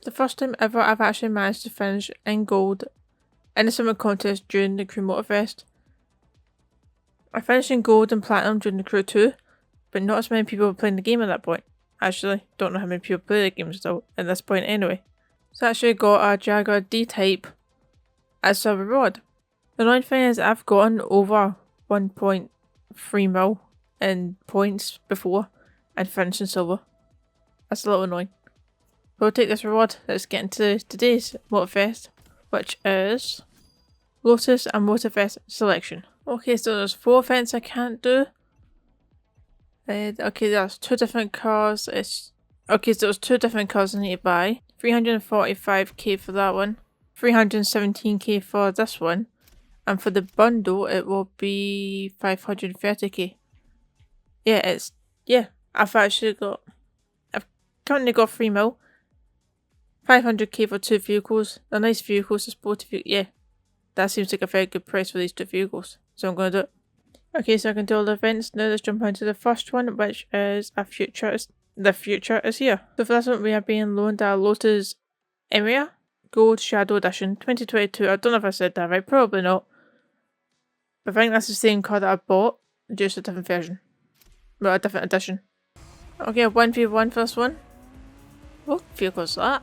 For the first time ever, I've actually managed to finish in gold in the summer contest during the crew Motorfest. I finished in gold and platinum during the crew too, but not as many people were playing the game at that point. Actually, don't know how many people play the game still at this point anyway. So I actually got a Jaguar D-Type as a reward. The annoying thing is I've gotten over 1.3 mil in points before and finished in silver. That's a little annoying. We'll take this reward. Let's get into today's Motorfest, which is Lotus and Motorfest selection. Okay, so there's 4 events I can't do. Okay, there's 2 different cars. Okay, so there's 2 different cars I need to buy. 345k for that one. 317k for this one. And for the bundle, it will be 530k. I've currently got 3 mil. 500k for 2 vehicles. They're nice vehicles, the sporty vehicles. Yeah, that seems like a very good price for these 2 vehicles. So I'm going to do it. Okay, so I can do all the events now. Let's jump into the first one, which is The Future is Here. So for this one, we are being loaned a Lotus Emira Gold Shadow Edition 2022. I don't know if I said that right, probably not. But I think that's the same car that I bought, just a different version. Well, a different edition. Okay, 1v1 for this one. What vehicle is that?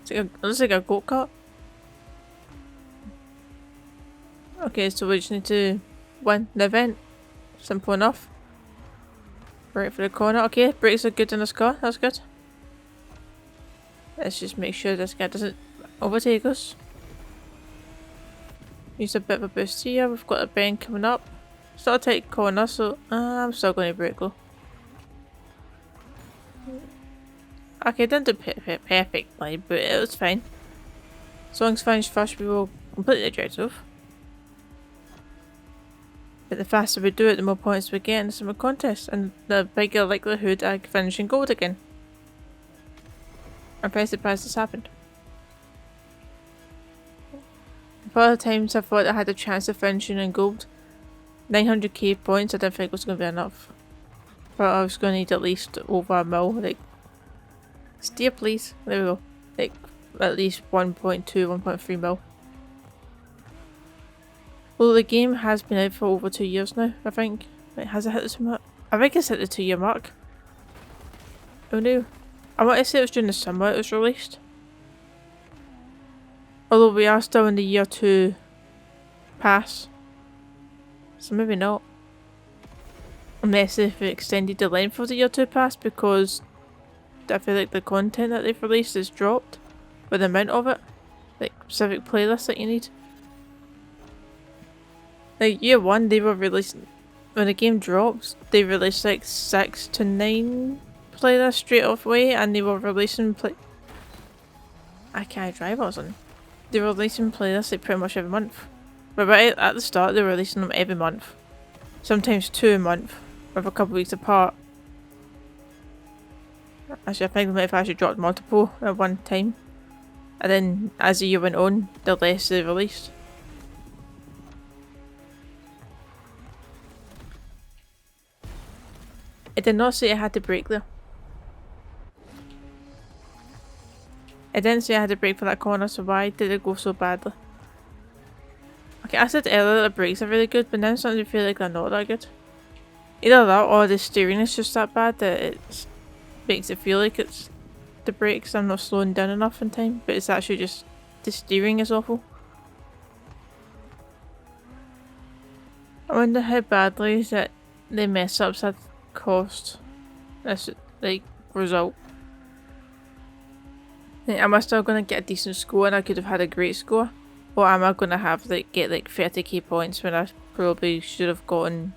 It looks like a go-kart. Okay, so we just need to win the event. Simple enough. Right for the corner. Okay, brakes are good in this car. That's good. Let's just make sure this guy doesn't overtake us. Use a bit of a boost here. We've got a bend coming up. It's not a tight corner, so I'm still going to brake though. Okay, didn't do perfectly, but it was fine. As long as finish first, we will complete the objective. But the faster we do it, the more points we get in the summer contest, and the bigger likelihood I finish in gold again. I'm very surprised this happened. For other times I thought I had a chance of finishing in gold. 900k points I didn't think was going to be enough. But I was going to need at least over a mil, like... Steer please, there we go. Like, at least 1.2, 1.3 mil. Well, the game has been out for over 2 years now, I think. Wait, has it hit the 2 mark? I think it's hit the 2 year mark. Oh no. I want to say it was during the summer it was released. Although we are still in the year 2 pass. So maybe not. Unless they've extended the length of the year 2 pass, because I feel like the content that they've released is dropped. With the amount of it. Like specific playlists that you need. Like year 1 they were releasing, when the game drops, they released like 6 to 9 playlists straight off way, and they were releasing I can't drive or something. They were releasing playlists like pretty much every month. But right at the start they were releasing them every month. Sometimes 2 a month, with a couple of weeks apart. Actually I think they might have actually dropped multiple at one time. And then as the year went on, the less they released. It did not say I had to brake there. It didn't say I had to brake for that corner, so why did it go so badly? Okay, I said earlier that the brakes are really good, but now I'm starting to feel like they're not that good. Either that or the steering is just that bad that it makes it feel like it's the brakes. I'm not slowing down enough in time, but it's actually just the steering is awful. I wonder how badly that the mess ups have cost this like result. Am I still gonna get a decent score and I could have had a great score? Or am I gonna have get 30k points when I probably should have gotten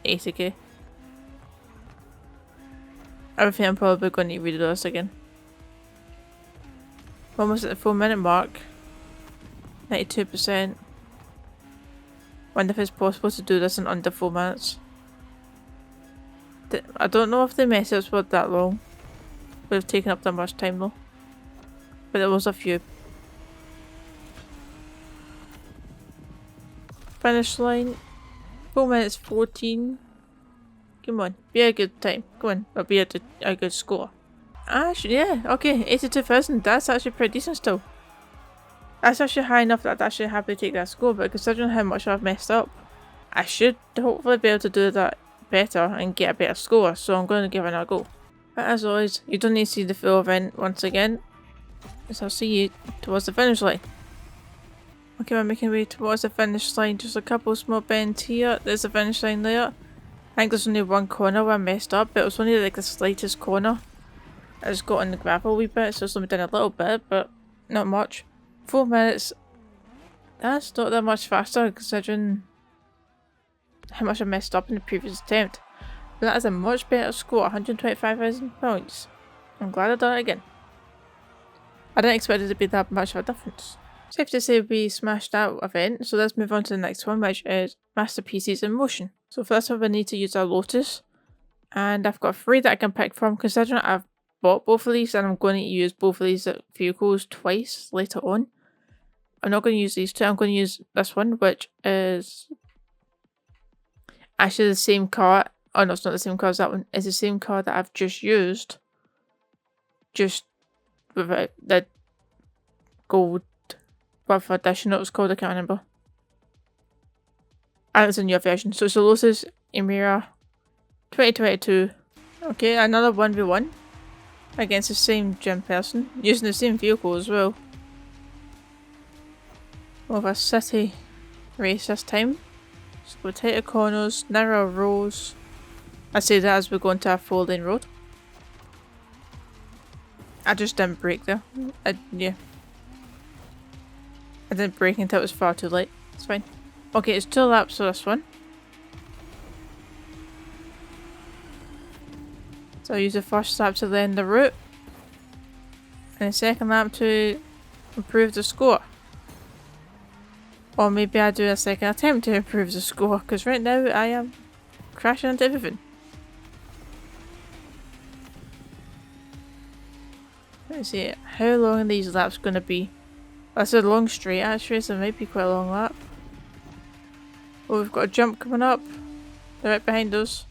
80k? I think I'm probably going to redo this again. Almost at the 4 minute mark. 92%. Wonder if it's possible to do this in under 4 minutes. I don't know if the mess ups were that long. Would have taken up that much time though. But there was a few. Finish line. 4 minutes 14. Come on, be a good time. Come on, or be a good score. Actually, yeah, okay, 82,000, that's actually pretty decent still. That's actually high enough that I'd actually happy to take that score, but considering how much I've messed up, I should hopefully be able to do that better and get a better score, so I'm going to give it another go. But as always, you don't need to see the full event once again, so I'll see you towards the finish line. Okay, we're making our way towards the finish line, just a couple small bends here, there's the finish line there. I think there's only one corner where I messed up, but it was only like the slightest corner. I just got on the gravel a wee bit, so it's only done a little bit, but not much. 4 minutes, that's not that much faster considering how much I messed up in the previous attempt. But that is a much better score, 125,000 points. I'm glad I done it again. I didn't expect it to be that much of a difference. Safe to say we smashed that event, so let's move on to the next one, which is Masterpieces in Motion. So for this one we need to use our Lotus, and I've got 3 that I can pick from considering I've bought both of these and I'm going to use both of these vehicles twice later on. I'm not going to use these 2, I'm going to use this one, which is actually the same car. Oh no, it's not the same car as that one. It's the same car that I've just used, just without the gold, whatever edition it was called, I can't remember. And it's a new version. So it's a Lotus Emira 2022. Okay, another 1v1 against the same gym person, using the same vehicle as well. Of a city race this time. So with tighter corners, narrow roads. I say that as we go into a 4-lane road. I just didn't brake there. Yeah. I didn't brake until it was far too late. It's fine. Okay, it's 2 laps for this one. So I'll use the first lap to lend the route. And the second lap to improve the score. Or maybe I do a second attempt to improve the score, because right now I am crashing into everything. Let's see, how long are these laps going to be? That's a long straight actually, so it might be quite a long lap. Oh, we've got a jump coming up. They're right behind us.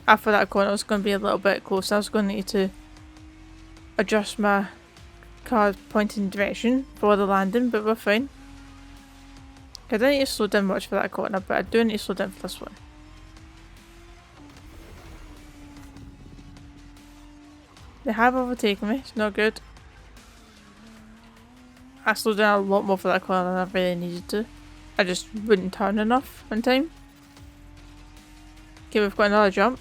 After that corner, it's going to be a little bit closer. I was going to need to adjust my car pointing direction for the landing, but we're fine. I don't need to slow down much for that corner, but I do need to slow down for this one. They have overtaken me, it's not good. I slowed down a lot more for that corner than I really needed to. I just wouldn't turn enough in time. Okay, we've got another jump.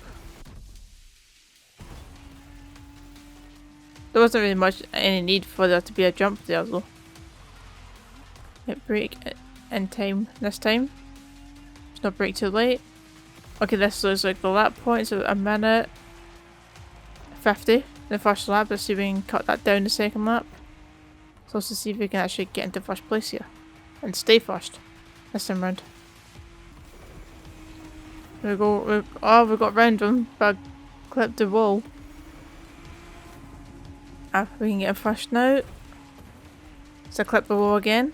There wasn't really much any need for there to be a jump there though. Hit brake in time this time. It's not brake too late. Okay, this looks like the lap point, so a minute 50 in the first lap. Let's see if we can cut that down the second lap. So let's see if we can actually get into first place here. And stay first this time round. There we go. Oh, we got round them, but I clipped the wall. We can get in first now. So clip the wall again.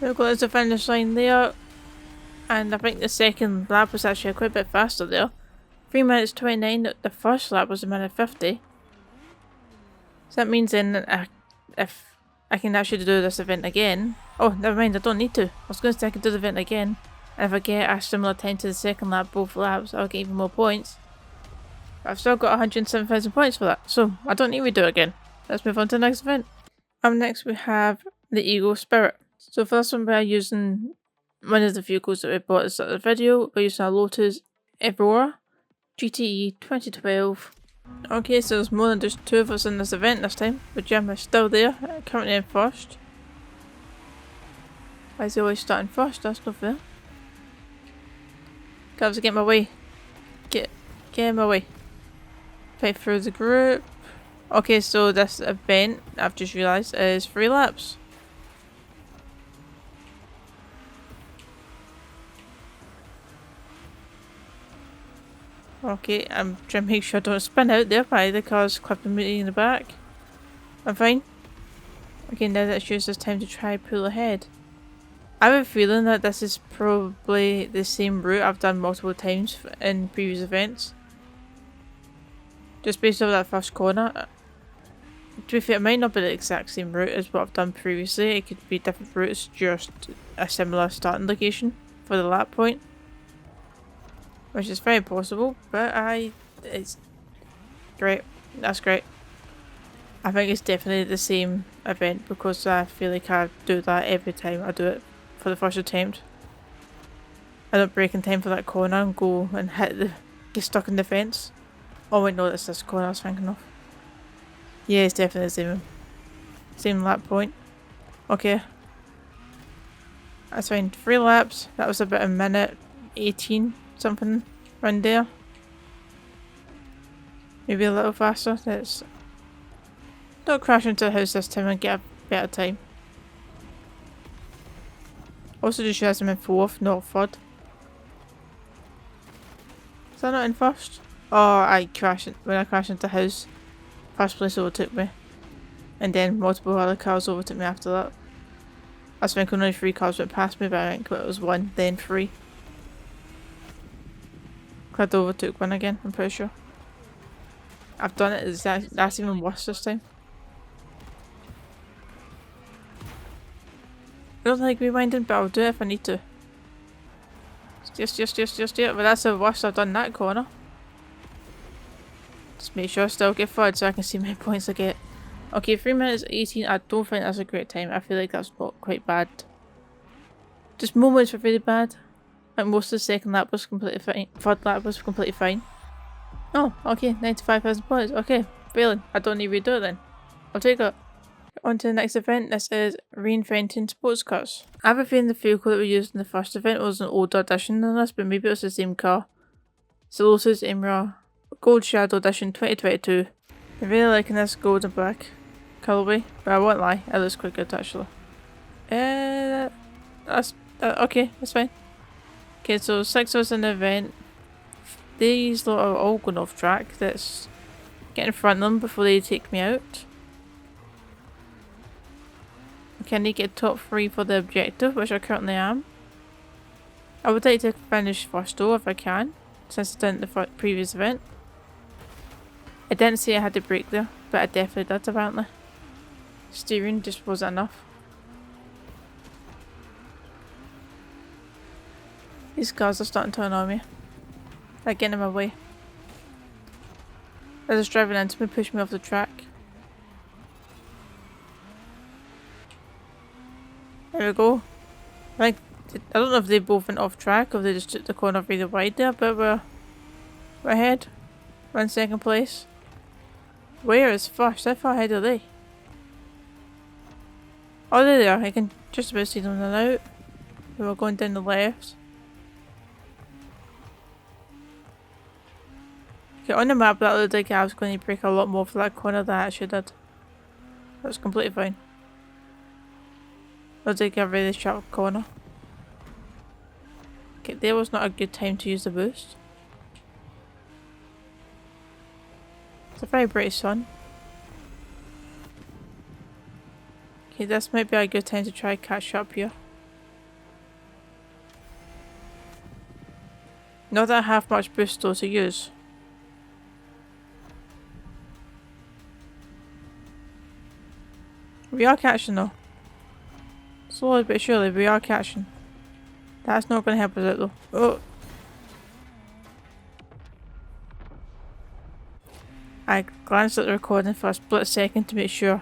We've got the finish line there. And I think the second lap was actually quite a bit faster there. 3 minutes 29, the first lap was a minute 50. So that means then if I can actually do this event again. Oh, never mind, I don't need to. I was going to say I can do the event again. And if I get a similar time to the second lap, both laps, I'll get even more points. But I've still got 107,000 points for that, so I don't need to redo it again. Let's move on to the next event. Up next we have the Eagle Spirit. So for this one we're using one of the vehicles that we bought at the start of the video. We're using a Lotus Aurora GTE 2012. Okay, so there's more than just 2 of us in this event this time. The Jim is still there, currently in first. Why is he always starting first? That's not fair. Cavs, get in my way. Get in my way. Fight through the group. Okay, so this event, I've just realised, is 3 laps. Okay, I'm trying to make sure I don't spin out there by the cars clipping me in the back. I'm fine. Okay, now that it's used this time to try pull ahead. I have a feeling that this is probably the same route I've done multiple times in previous events. Just based off that first corner. To be fair, it might not be the exact same route as what I've done previously. It could be different routes, just a similar starting location for the lap point. Which is very possible, but it's great. That's great. I think it's definitely the same event because I feel like I do that every time I do it for the first attempt. I don't break in time for that corner and go and get stuck in the fence. Oh wait, no, that's this corner I was thinking of. Yeah, it's definitely the same lap point. Okay. That's fine. 3 laps. That was about a minute 18 something around there. Maybe a little faster. Let's not crash into the house this time and get a better time. Also just realised I'm in 4th, not 3rd. Is that not in 1st? Oh, when I crashed into the house. First place overtook me. And then multiple other cars overtook me after that. I was thinking only 3 cars went past me, but I think it was 1, then 3. I'd overtook 1 again, I'm pretty sure. I've done it, that's even worse this time. I don't like rewinding, but I'll do it if I need to. Just, but that's the worst I've done that corner. Just make sure I still get forward so I can see how many points I get. Okay, 3 minutes 18, I don't think that's a great time. I feel like that's not quite bad. Just moments were really bad. Like most of the second lap was completely fine. 3rd lap was completely fine. Oh, okay, 95,000 points. Okay, brilliant. I don't need to redo it then. I'll take it. On to the next event. This is reinventing sports cars. I have a feeling the vehicle that we used in the first event was an older edition than this, but maybe it was the same car. It's the Lotus Emira Gold Shadow Edition 2022. I'm really liking this gold and black colourway, but I won't lie, it looks quite good actually. That's okay, that's fine. Okay, so 6 of us in the event. These lot are all going off track. Let's get in front of them before they take me out. Okay, I need to get top 3 for the objective, which I currently am. I would like to finish first though if I can, since I didn't the previous event. I didn't say I had to brake there, but I definitely did apparently. Steering just wasn't enough. These cars are starting to annoy me. They're getting in my way. They're just driving into me, pushing me off the track. There we go. I don't know if they both went off track or if they just took the corner really wide there, but we're ahead. We're in 2nd place. Where is first? How far ahead are they? Oh, there they are. I can just about see them out. We were going down the left. Okay, on the map that looked like I was going to brake a lot more for that corner than I actually did. That was completely fine. Looked like a really sharp corner. Okay, there was not a good time to use the boost. It's a very bright sun. Okay, this might be a good time to try catch up here. Not that I have much boost though to use. We are catching though. Slowly but surely we are catching. That's not going to help us out though. Oh! I glanced at the recording for a split second to make sure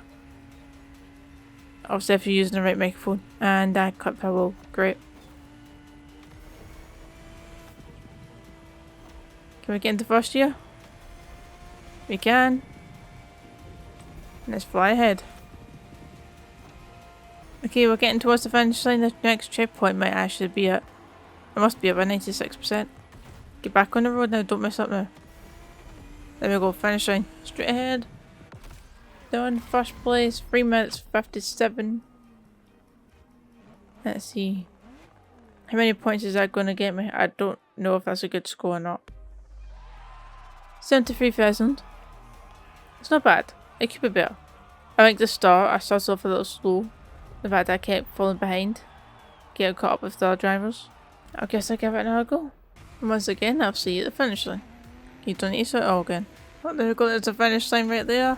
I was definitely using the right microphone, and I clipped my will. Great. Can we get into first here? We can. Let's fly ahead. Okay, we're getting towards the finish line. The next checkpoint might actually be at... It must be about 96%. Get back on the road now, don't mess up now. There we go, finish line. Straight ahead. Done, first place, 3 minutes 57. Let's see. How many points is that going to get me? I don't know if that's a good score or not. 73,000. It's not bad. It could be better. I think the start, I started off a little slow. The fact that I kept falling behind. get caught up with the drivers. I guess I'll give it another go. And once again, I'll see you at the finish line. You don't need to start it all again. Oh, there we go, there's a finish line right there.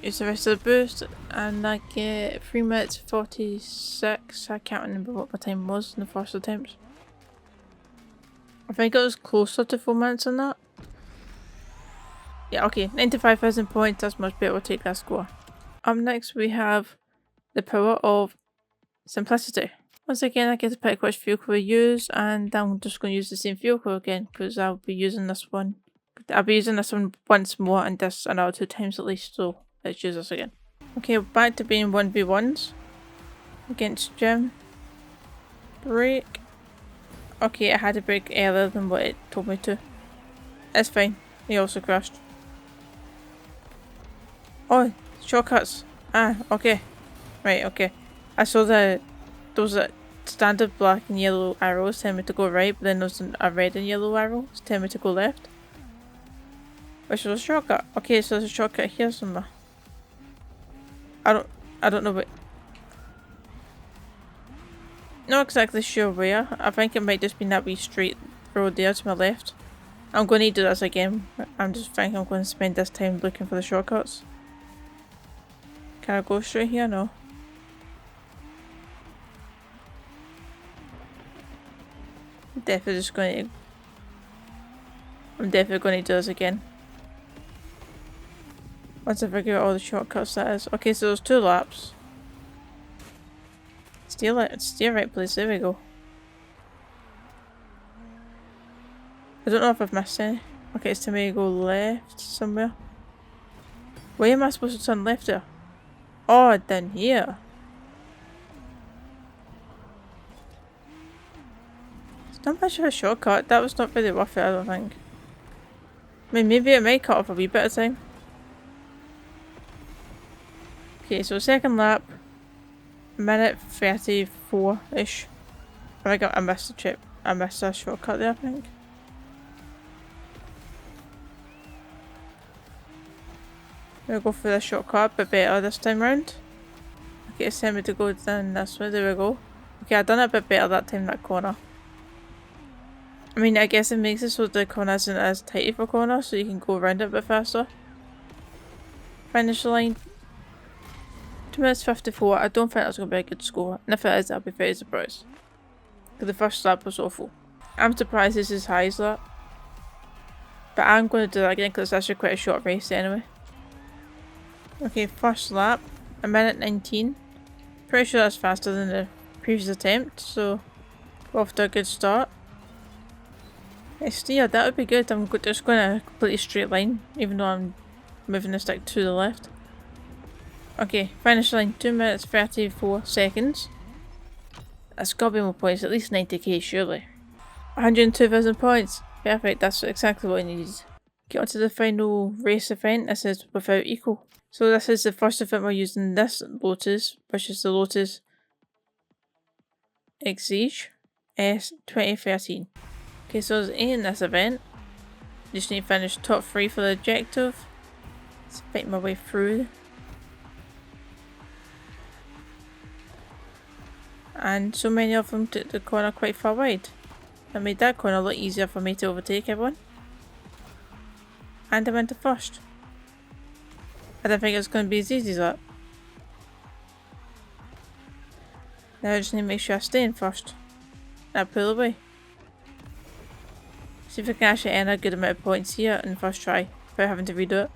Use the rest of the boost, and I get 3 minutes 46. I can't remember what my time was in the first attempt. I think it was closer to 4 minutes than that. Yeah, okay, 95,000 points, that's much better, we'll take that score. Up next we have the power of simplicity. Once again, I get to pick which vehicle we use, and I'm just going to use the same vehicle again because I'll be using this one. I'll be using this one once more and this another 2 times at least, so let's use this again. Okay, back to being 1v1s against Jim. Brake. Okay, I had to brake earlier than what it told me to. It's fine. He also crashed. Oh, shortcuts. Ah, okay. Right, okay. I saw that those standard black and yellow arrows tell me to go right, but then there's a red and yellow arrow tell me to go left. Which was a shortcut. Okay, so there's a shortcut here somewhere. I don't know what. Not exactly sure where. I think it might just be that wee straight road there to my left. I'm going to do this again. I'm just thinking I'm going to spend this time looking for the shortcuts. Can I go straight here? No. I'm definitely going to do this again. Once I figure out all the shortcuts that is. Okay, so there's 2 laps. Steer right place, there we go. I don't know if I've missed any. Okay, it's telling me to go left somewhere. Why am I supposed to turn left there? Oh, down here. It's not much of a shortcut. That was not really worth it, I don't think. I mean, maybe it might cut off a wee bit of time. Okay, so second lap. Minute 34-ish. I think I missed the trip. I missed a shortcut there, I think. We'll go for the shortcut, but better this time round. Okay, it's telling me to go down this way, there we go. Okay, I done it a bit better that time, that corner. I mean, I guess it makes it so the corner isn't as tight of a corner, so you can go around it a bit faster. Finish the line. 2 minutes 54, I don't think that's going to be a good score, and if it is, I'll be very surprised. Because the first lap was awful. I'm surprised it's as high as that. But I'm going to do that again because it's actually quite a short race anyway. Okay, first lap, 1 minute 19. Pretty sure that's faster than the previous attempt, so we're off to a good start. Steer, that would be good. I'm just going a completely straight line, even though I'm moving the stick to the left. Okay, finish line, 2 minutes 34 seconds. That's gotta be more points, at least 90k surely. 102,000 points. Perfect, that's exactly what I needed. Get on to the final race event. This is without equal. So this is the first event we're using this Lotus, which is the Lotus Exige S 2013. Okay, so there's 8 in this event. Just need to finish top 3 for the objective. Let's fight my way through. And so many of them took the corner quite far wide. That made that corner a lot easier for me to overtake everyone. And I went to first. I didn't think it was going to be as easy as that. Now I just need to make sure I stay in first. And I pull away. See if I can actually earn a good amount of points here in the first try without having to redo it.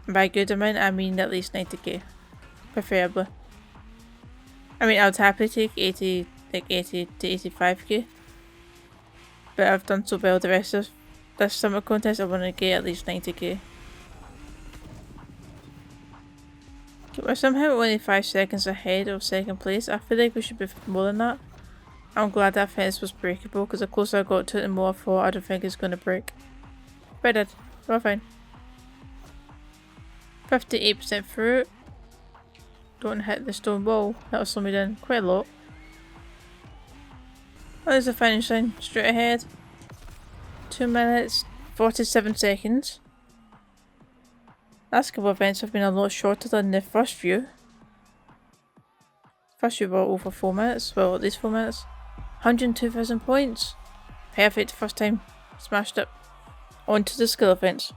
And by good amount I mean at least 90k. Preferably. I mean, I would happily take 80 to 85k. But I've done so well the rest of this summer contest, I want to get at least 90k. We're somehow only 5 seconds ahead of second place. I feel like we should be more than that. I'm glad that fence was breakable because the closer I got to it the more I thought I don't think it's going to break. But it did. We're fine. 58% through. Don't hit the stone wall. That'll slow me down quite a lot. Oh, there's the finish line. Straight ahead. 2 minutes 47 seconds. Last couple of events have been a lot shorter than the first few. First you were over 4 minutes, well at least 4 minutes. 102,000 points. Perfect, first time. Smashed it. On to the skill events.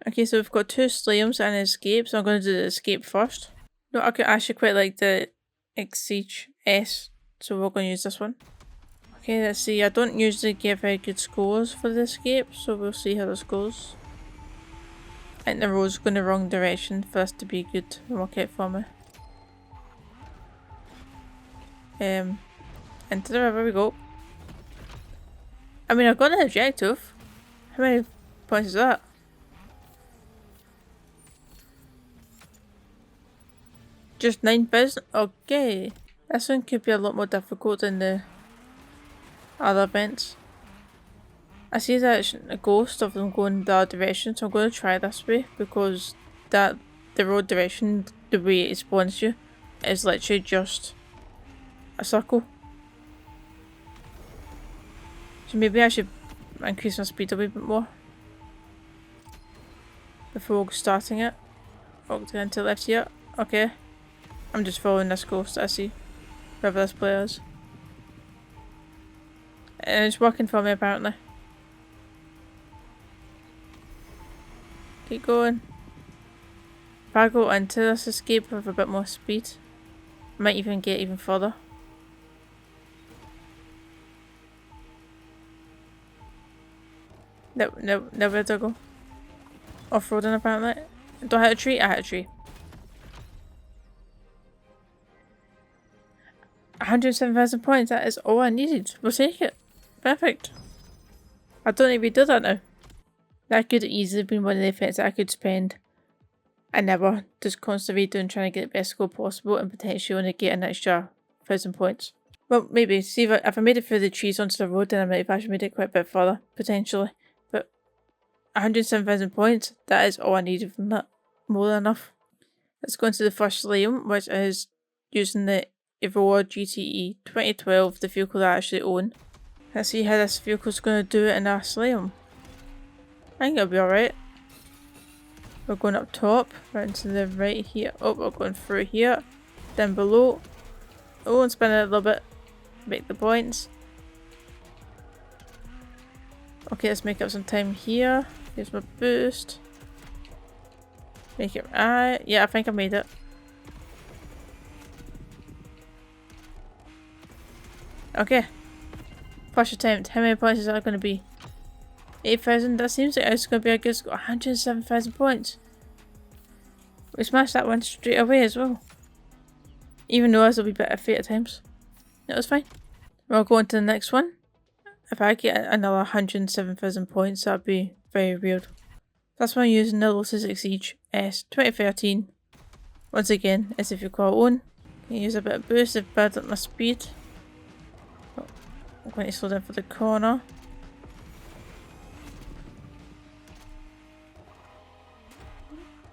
Okay, so we've got 2 slams and an escape, so I'm going to do the escape first. No, I could actually quite like the Exige S, so we're going to use this one. Okay, let's see. I don't usually get very good scores for the escape, so we'll see how this goes. I think the road's going the wrong direction for this to be good and work out for me. Into the river we go. I mean, I've got an objective. How many points is that? Just 9,000? Okay. This one could be a lot more difficult than the other events. I see that it's a ghost of them going the other direction, so I'm going to try this way because the road direction, the way it spawns you, is literally just a circle. So maybe I should increase my speed a wee bit more before starting it. Oh, going to the left here. Okay. I'm just following this ghost I see. Whoever this player is. And it's working for me apparently. Keep going. If I go into this escape with a bit more speed, I might even get even further. No, where'd I go? Off-roading apparently. Do I hit a tree? I hit a tree. 107,000 points, that is all I needed. We'll take it. Perfect. I don't need to do that now. That could easily have been one of the effects that I could spend an hour just constantly doing, trying to get the best score possible and potentially only get an extra 1,000 points. Well, maybe. See, if I made it through the trees onto the road, then I might have actually made it quite a bit further, potentially. But 107,000 points, that is all I needed from that. More than enough. Let's go into the first slalom, which is using the Evoa GTE 2012, the vehicle that I actually own. Let's see how this vehicle's going to do it in a slalom. I think it'll be alright. We're going up top, right to the right here. Oh, we're going through here. Down below. Oh, and spin it a little bit. Make the points. Okay, let's make up some time here. Here's my boost. Make it right. Yeah, I think I made it. Okay. First attempt. How many points is that going to be? 8,000? That seems like it's going to be a good score. 107,000 points. We smashed that one straight away as well. Even though this will be a bit iffy at times. It was fine. We'll go on to the next one. If I get another 107,000 points, that'd be very weird. That's why I'm using the Lotus Exige S 2013. Once again, as if you call it own. Can use a bit of boost to build up my speed. Oh, I'm going to slow down for the corner.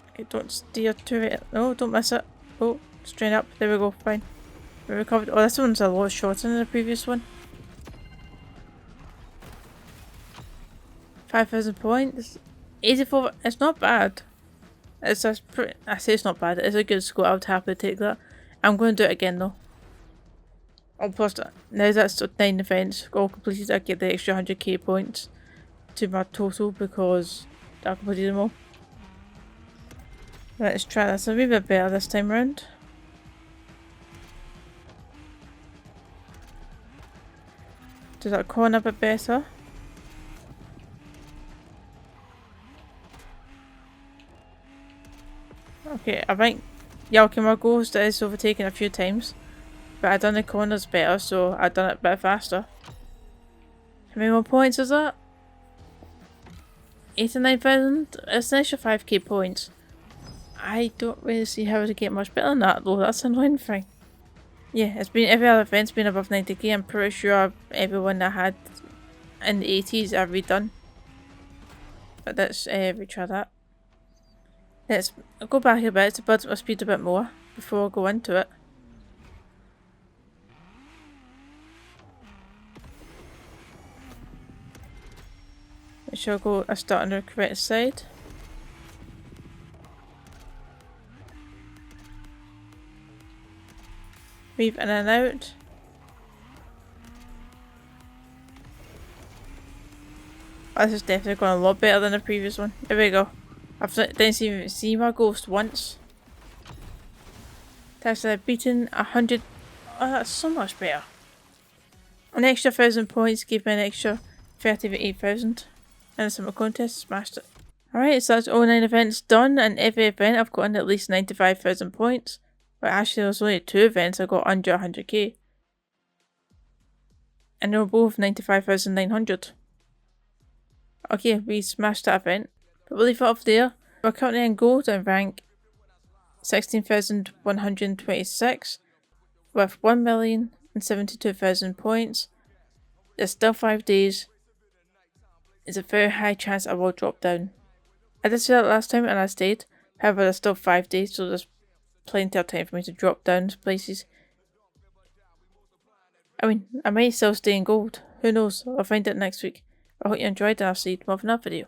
Okay, don't steer to it. No, don't miss it. Oh, straight up. There we go. Fine. We recovered. Oh, this one's a lot shorter than the previous one. 5,000 points. 84. It's not bad. It's a pretty. I say it's not bad. It's a good score. I would happily take that. I'm going to do it again though. Oh, plus now that's 9 events all completed. I get the extra 100k points to my total because I completed them all. Let's try this a wee bit better this time round. Do that corner a bit better. Okay, I think my Ghost is overtaken a few times, but I done the corners better, so I done it a bit faster. How many more points is that? 89,000? It's an extra 5k points. I don't really see how to get much better than that though, that's an annoying thing. Yeah, it's been every other event's been above 90k. I'm pretty sure everyone I had in the 80s I've redone. But let's retry that. Let's go back a bit to build my speed a bit more before I go into it. Make sure I start on the correct side. Weave in and out. Oh, this is definitely going a lot better than the previous one. There we go. Didn't even see my ghost once. That's beaten 100. Oh, that's so much better. An extra 1,000 points gave me an extra 38,000. And the summer contest, smashed it. Alright, so that's all 9 events done, and every event I've gotten at least 95,000 points. But actually there was only 2 events I got under 100k. And they were both 95,900. Okay, we smashed that event. But we'll leave it off there. We're currently in gold and rank 16,126 with 1,072,000 points. There's still 5 days. There's a very high chance I will drop down. I did say that last time and I stayed. However, there's still 5 days, so there's plenty of time for me to drop down to places. I mean, I might still stay in gold. Who knows? I'll find out next week. I hope you enjoyed and I'll see you tomorrow for another video.